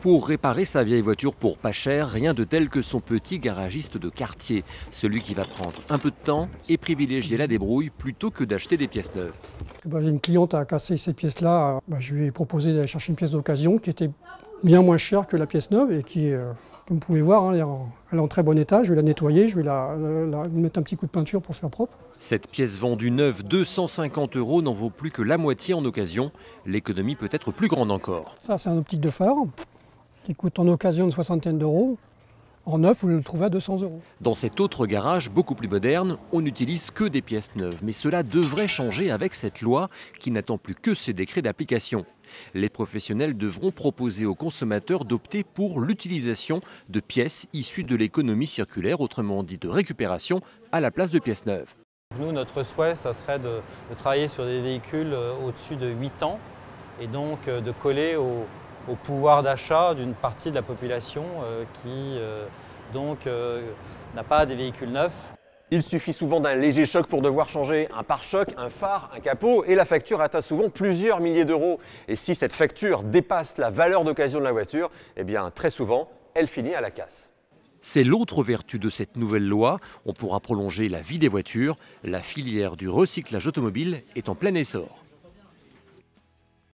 Pour réparer sa vieille voiture pour pas cher, rien de tel que son petit garagiste de quartier. Celui qui va prendre un peu de temps et privilégier la débrouille plutôt que d'acheter des pièces neuves. J'ai une cliente à casser ces pièces-là. Je lui ai proposé d'aller chercher une pièce d'occasion qui était bien moins chère que la pièce neuve et qui, comme vous pouvez voir, elle est en très bon état. Je vais la nettoyer, je vais la mettre un petit coup de peinture pour faire propre. Cette pièce vendue neuve 250 € n'en vaut plus que la moitié en occasion. L'économie peut être plus grande encore. Ça, c'est un optique de phare qui coûte en occasion une soixantaine d'euros. En neuf, vous le trouvez à 200 €. Dans cet autre garage, beaucoup plus moderne, on n'utilise que des pièces neuves. Mais cela devrait changer avec cette loi qui n'attend plus que ses décrets d'application. Les professionnels devront proposer aux consommateurs d'opter pour l'utilisation de pièces issues de l'économie circulaire, autrement dit de récupération, à la place de pièces neuves. Nous, notre souhait, ça serait de travailler sur des véhicules au-dessus de 8 ans et donc de coller au pouvoir d'achat d'une partie de la population qui n'a pas des véhicules neufs. Il suffit souvent d'un léger choc pour devoir changer un pare-choc, un phare, un capot et la facture atteint souvent plusieurs milliers d'euros. Et si cette facture dépasse la valeur d'occasion de la voiture, eh bien très souvent, elle finit à la casse. C'est l'autre vertu de cette nouvelle loi. On pourra prolonger la vie des voitures. La filière du recyclage automobile est en plein essor.